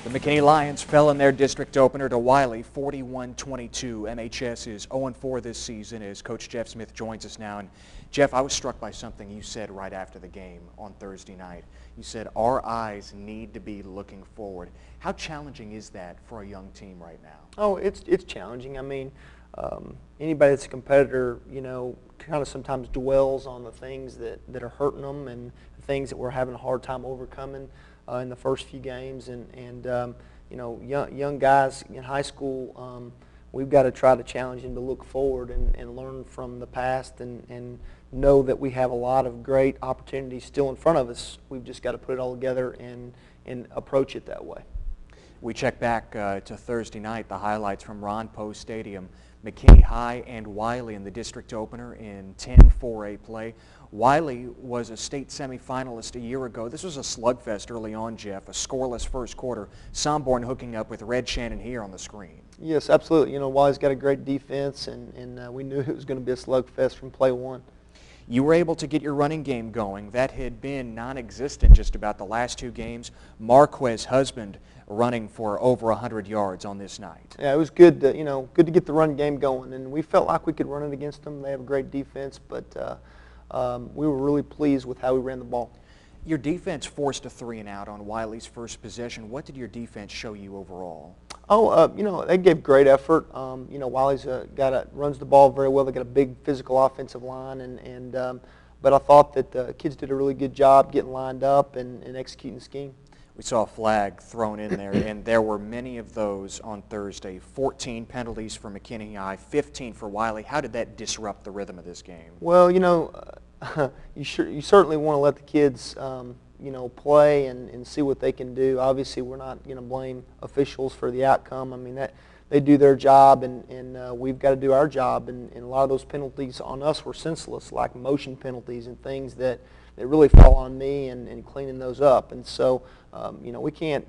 The McKinney Lions fell in their district opener to Wiley 41-22. MHS is 0-4 this season as Coach Jeff Smith joins us now. And Jeff, I was struck by something you said right after the game on Thursday night. You said our eyes need to be looking forward. How challenging is that for a young team right now? Oh, it's challenging. I mean, anybody that's a competitor, kind of sometimes dwells on the things that are hurting them and the things that we're having a hard time overcoming in the first few games. And young guys in high school, we've got to try to challenge them to look forward and learn from the past and know that we have a lot of great opportunities still in front of us. We've just got to put it all together and approach it that way. We check back to Thursday night, the highlights from Ron Poe Stadium. McKinney High and Wiley in the district opener in 10-4A play. Wiley was a state semifinalist a year ago. This was a slugfest early on, Jeff, a scoreless first quarter. Somborn hooking up with Red Shannon here on the screen. Yes, absolutely. Wiley's got a great defense, and we knew it was going to be a slugfest from play one. You were able to get your running game going. That had been non-existent just about the last two games. Marquez Husband running for over 100 yards on this night. Yeah, it was good to, good to get the run game going, and we felt like we could run it against them. They have a great defense, but we were really pleased with how we ran the ball. Your defense forced a 3-and-out on Wiley's first possession. What did your defense show you overall? Oh, they gave great effort. Wiley's runs the ball very well. They got a big physical offensive line, but I thought that the kids did a really good job getting lined up and executing the scheme. We saw a flag thrown in there, and there were many of those on Thursday. 14 penalties for McKinney High, 15 for Wiley. How did that disrupt the rhythm of this game? Well, you certainly want to let the kids play and see what they can do. Obviously, we're not going to blame officials for the outcome. I mean, they do their job, and we've got to do our job. And a lot of those penalties on us were senseless, like motion penalties and things that really fall on me and cleaning those up. And so, we can't,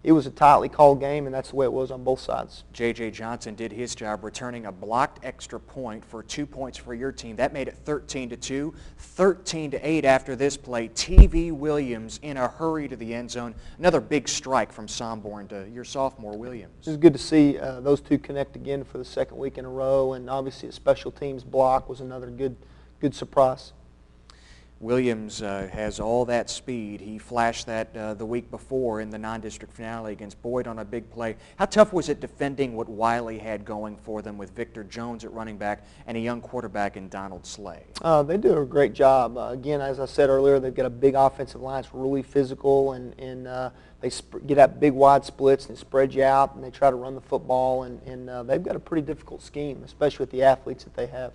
it was a tightly called game, and that's the way it was on both sides. J.J. Johnson did his job, returning a blocked extra point for 2 points for your team. That made it 13-2, 13-8 after this play. T.V. Williams in a hurry to the end zone. Another big strike from Somborn to your sophomore Williams. It was good to see those two connect again for the second week in a row, and obviously a special teams block was another good surprise. Williams has all that speed. He flashed that the week before in the non-district finale against Boyd on a big play. How tough was it defending what Wiley had going for them with Victor Jones at running back and a young quarterback in Donald Slay? They do a great job. Again, as I said earlier, they've got a big offensive line. It's really physical, and they get out big wide splits and spread you out, and they try to run the football, and they've got a pretty difficult scheme, especially with the athletes that they have.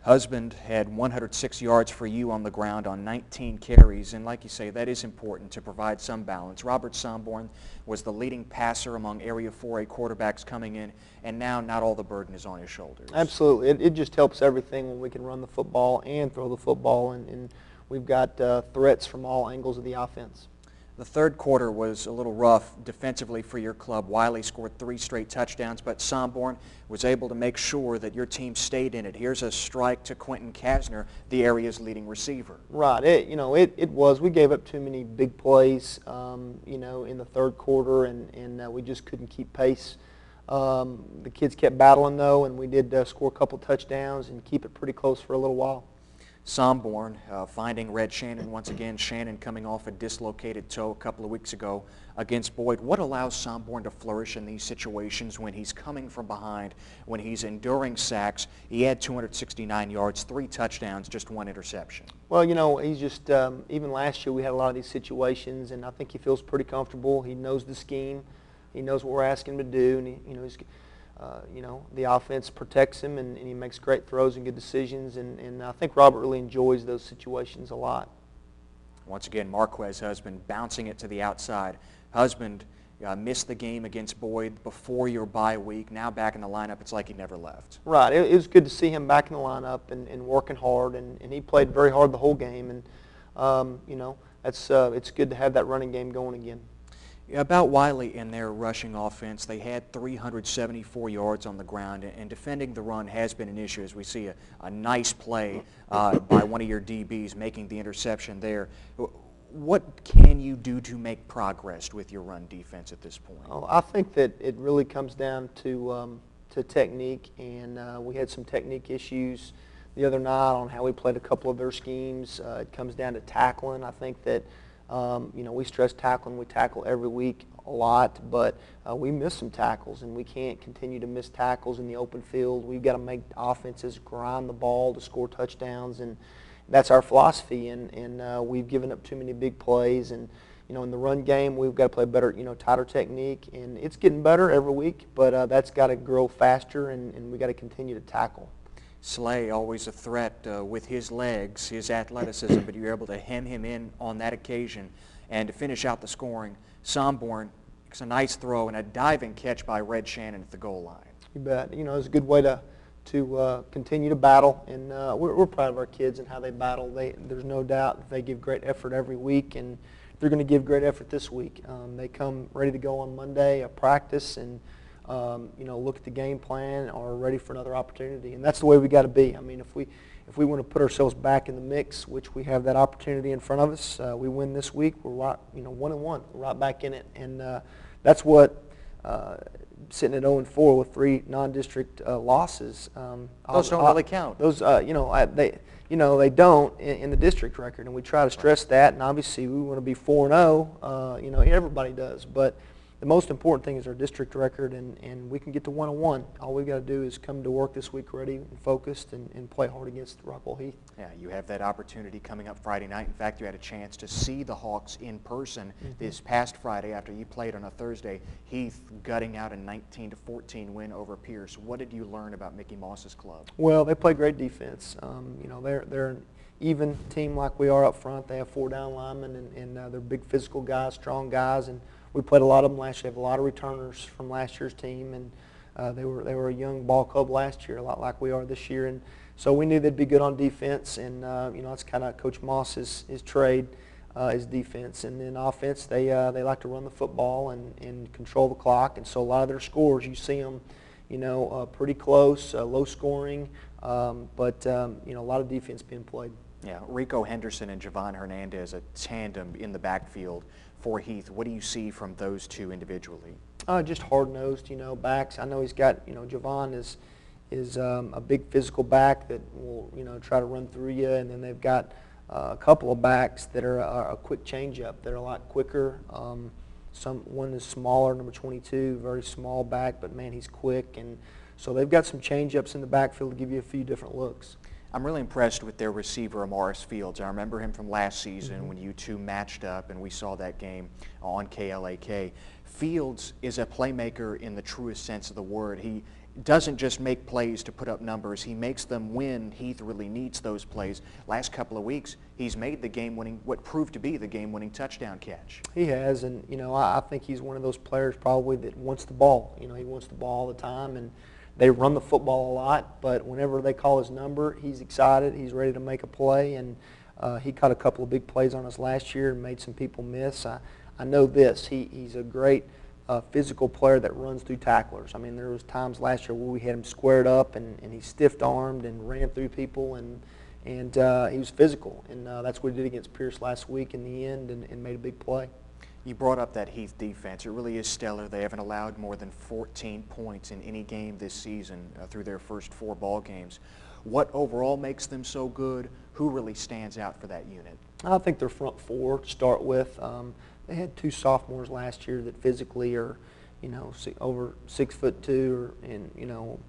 Husband had 106 yards for you on the ground on 19 carries, and like you say, that is important to provide some balance. Robert Somborn was the leading passer among Area 4A quarterbacks coming in, and now not all the burden is on his shoulders. Absolutely. It just helps everything when we can run the football and throw the football, and we've got threats from all angles of the offense. The third quarter was a little rough defensively for your club. Wiley scored 3 straight touchdowns, but Somborn was able to make sure that your team stayed in it. Here's a strike to Quentin Kasner, the area's leading receiver. Right. It was. We gave up too many big plays, in the third quarter, and we just couldn't keep pace. The kids kept battling, though, and we did score a couple touchdowns and keep it pretty close for a little while. Somborn finding Red Shannon once again. Shannon coming off a dislocated toe a couple of weeks ago against Boyd. What allows Somborn to flourish in these situations when he's coming from behind, when he's enduring sacks? He had 269 yards, 3 touchdowns, just 1 interception. Well, he's just, even last year we had a lot of these situations, and I think he feels pretty comfortable. He knows the scheme. He knows what we're asking him to do, and he's the offense protects him, and he makes great throws and good decisions, and I think Robert really enjoys those situations a lot. Once again, Marquez Husband bouncing it to the outside. Husband missed the game against Boyd before your bye week. Now back in the lineup, it's like he never left. Right. It was good to see him back in the lineup and working hard, and he played very hard the whole game, and it's good to have that running game going again. About Wiley and their rushing offense, they had 374 yards on the ground, and defending the run has been an issue, as we see a nice play by one of your DBs making the interception there. what can you do to make progress with your run defense at this point? Well, I think that it really comes down to technique, and we had some technique issues the other night on how we played a couple of their schemes. It comes down to tackling. I think that we stress tackling. We tackle every week a lot, but we miss some tackles, and we can't continue to miss tackles in the open field. We've got to make offenses grind the ball to score touchdowns, and that's our philosophy. And we've given up too many big plays, and in the run game, we've got to play better, tighter technique, and it's getting better every week, but that's got to grow faster, and we got to continue to tackle. Slay, always a threat with his legs, his athleticism, but you're able to hem him in on that occasion. And to finish out the scoring, Somborn makes a nice throw and a diving catch by Red Shannon at the goal line. You bet. It's a good way to continue to battle, and we're proud of our kids and how they battle. There's no doubt that they give great effort every week, and they're going to give great effort this week. They come ready to go on Monday, practice, and look at the game plan, are ready for another opportunity, and that's the way we got to be. I mean, if we want to put ourselves back in the mix, which we have that opportunity in front of us, we win this week, we're right, 1-1, we're right back in it, and that's what sitting at 0-4 with 3 non-district losses. Those don't really count. Those, they don't in the district record, and we try to stress that. And obviously, we want to be 4-0. Everybody does, but the most important thing is our district record, and we can get to 1-1. All we've got to do is come to work this week ready and focused and play hard against Rockwell Heath. Yeah, you have that opportunity coming up Friday night. In fact, you had a chance to see the Hawks in person this past Friday after you played on a Thursday. Heath gutting out a 19-14 win over Pierce. What did you learn about Mickey Moss's club? Well, they play great defense. They're an even team like we are up front. They have 4 down linemen, and they're big physical guys, strong guys, and we played a lot of them last year. They have a lot of returners from last year's team, and they were a young ball club last year, a lot like we are this year. And so we knew they'd be good on defense, and that's kind of Coach Moss's trade, is defense. And then offense, they like to run the football and control the clock. And so a lot of their scores, you see them, pretty close, low scoring, but a lot of defense being played. Yeah, Rico Henderson and Javon Hernandez, a tandem in the backfield for Heath. What do you see from those two individually? Just hard-nosed, backs. I know he's got, Javon is a big physical back that will, try to run through you, and then they've got a couple of backs that are a quick change-up. They're a lot quicker. One is smaller, number 22, very small back, but man, he's quick, and so they've got some change-ups in the backfield to give you a few different looks. I'm really impressed with their receiver, Amaris Fields. I remember him from last season when you two matched up and we saw that game on KLAK. Fields is a playmaker in the truest sense of the word. He doesn't just make plays to put up numbers. He makes them when Heath really needs those plays. Last couple of weeks, he's made the game-winning, what proved to be the game-winning touchdown catch. He has, and, I think he's one of those players probably that wants the ball. He wants the ball all the time, and they run the football a lot, but whenever they call his number, he's excited. He's ready to make a play, and he caught a couple of big plays on us last year and made some people miss. I know this. He's a great physical player that runs through tacklers. I mean, there was times last year where we had him squared up, and he stiff-armed and ran through people, and he was physical. And that's what he did against Pierce last week in the end and made a big play. You brought up that Heath defense. It really is stellar. They haven't allowed more than 14 points in any game this season through their first 4 ball games. What overall makes them so good? Who really stands out for that unit? I think their front 4 to start with. They had 2 sophomores last year that physically are, over 6'2", and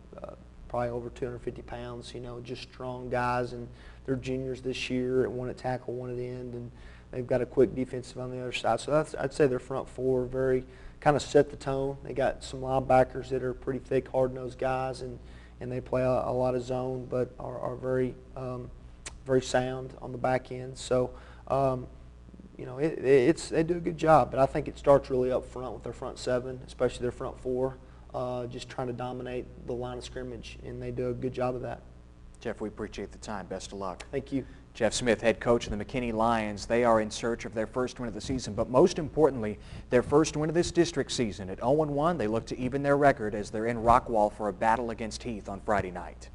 probably over 250 pounds. Just strong guys, and they're juniors this year. One at tackle, one at end, and they've got a quick defensive on the other side. So I'd say their front 4 very kind of set the tone. They got some linebackers that are pretty thick, hard-nosed guys, and they play a lot of zone, but are very very sound on the back end. So they do a good job. But I think it starts really up front with their front 7, especially their front 4, just trying to dominate the line of scrimmage, and they do a good job of that. Jeff, we appreciate the time. Best of luck. Thank you. Jeff Smith, head coach of the McKinney Lions. They are in search of their first win of the season, but most importantly, their first win of this district season. At 0-1, they look to even their record as they're in Rockwall for a battle against Heath on Friday night.